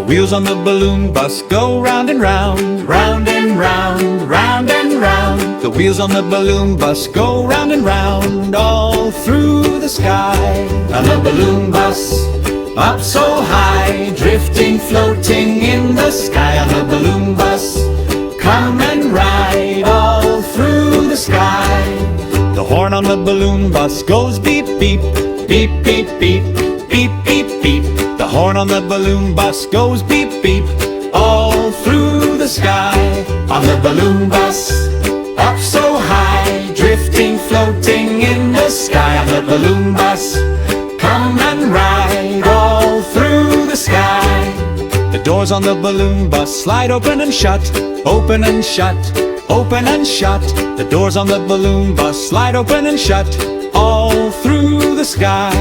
wheels on the balloon bus go round and round, round and round, round and round. The wheels on the balloon bus go round and round, all through the sky. On the balloon bus, up so high, drifting, floating in the sky. On the balloon bus, come and ride all through the sky. The horn on the balloon bus goes beep, beep, beep, beep, beep, beep, beep, beep. The horn on the balloon bus goes beep, beep, all through the sky. On the balloon bus, up so high, drifting, floating in the sky. On the balloon bus, come and ride all through the sky. The doors on the balloon bus slide open and shut, open and shut, open and shut. The doors on the balloon bus slide open and shut, all through the sky.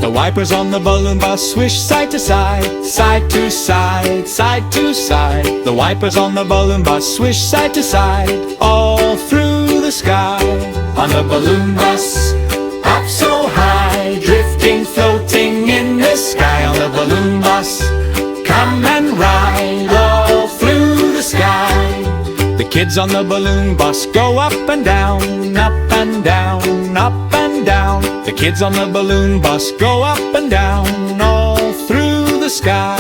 The wipers on the balloon bus swish side to side, side to side, side to side. The wipers on the balloon bus swish side to side, all through the sky. On the balloon bus, up so high, drifting, floating in the sky. On the balloon bus, come and ride all through the sky. The kids on the balloon bus go up and down, up and down, up and down. The kids on the balloon bus go up and down, all through the sky.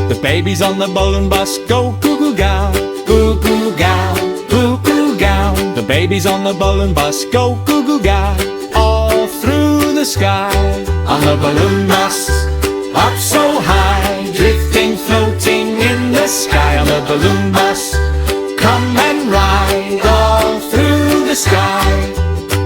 The babies on the balloon bus go goo goo gow, goo goo gow, goo goo gow. The babies on the balloon bus go goo goo gow, all through the sky. On the balloon bus, up so high, drifting, floating in the sky. On the balloon bus, come and ride all through the sky.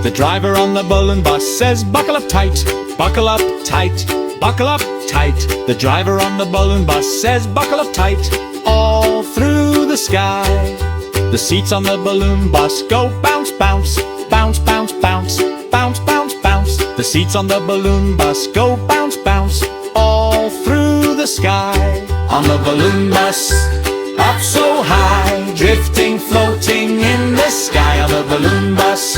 The driver on the balloon bus says buckle up tight, buckle up tight, buckle up tight. The driver on the balloon bus says buckle up tight, all through the sky. The seats on the balloon bus go bounce, bounce, bounce, bounce, bounce, bounce, bounce, bounce. The seats on the balloon bus go bounce, bounce, all through the sky. On the balloon bus, up so high, drifting, floating in the sky. On the balloon bus,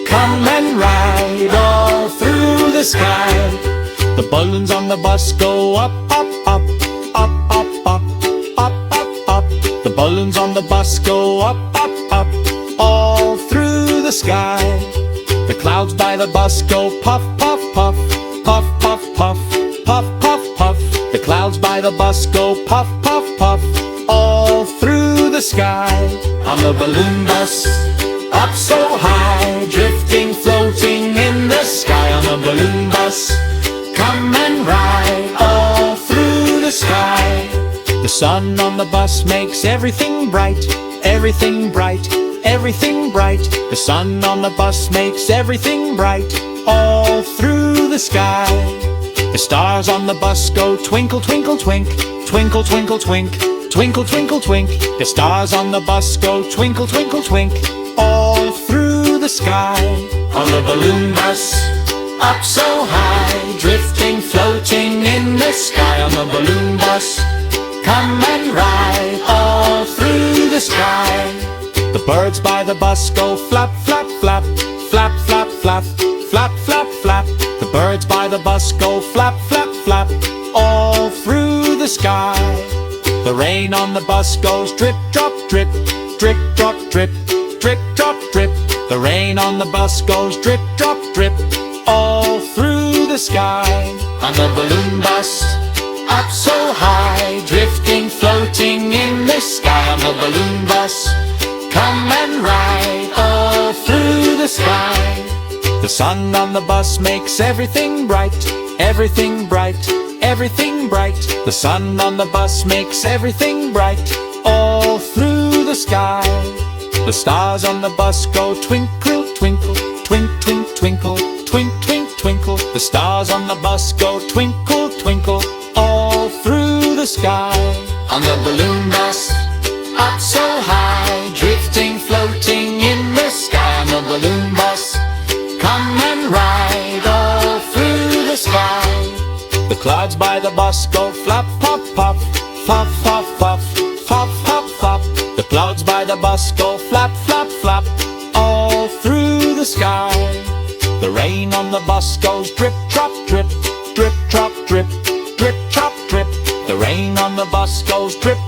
come and ride all through the sky. The balloons on the bus go up, up, up, up, up, up, up, up, up. The balloons on the bus go up, up, up, all through the sky. The clouds by the bus go puff, puff, puff, puff, puff, puff, puff, puff, puff. The clouds by the bus go puff, puff, puff, all through the sky. On the balloon bus, up so high, drifting, floating in the sky. On the balloon bus, come and ride all through the sky. The sun on the bus makes everything bright, everything bright, everything bright. The sun on the bus makes everything bright, all through the sky. The stars on the bus go twinkle, twinkle, twink, twinkle, twinkle, twink, twinkle, twinkle, twink. The stars on the bus go twinkle, twinkle, twink, all through the sky. On the balloon bus, up so high, drifting, floating in the sky. On the balloon bus, come and ride all through the sky. The birds by the bus go flap, flap, flap, flap, flap, flap, flap, flap, flap. The birds by the bus go flap, flap, flap, all through the sky. The rain on the bus goes drip, drop, drip, drip, drop, drip, drip, drop, drip. The rain on the bus goes drip, drop, drip, all through the sky. On the balloon bus, up so high, drifting, floating in the sky. On the balloon bus, come and ride all through the sky. The sun on the bus makes everything bright, everything bright, everything bright. The sun on the bus makes everything bright, all through the sky. The stars on the bus go twinkle, twinkle, twink, twink, twinkle, twink, twink, twinkle. The stars on the bus go twinkle, twinkle, all through the sky. On the balloon bus, up so high, drifting, floating in the sky. On the balloon bus, come and ride all through the sky. The clouds by the bus go flap, pop, pop, flop, flop, flop, flop, flop, flop. The clouds by the bus go flap, flap, flap, all through the sky. The rain on the bus goes drip, drop, drip, drip, drop, drip, drip, drop, drip. The rain on the bubbles drip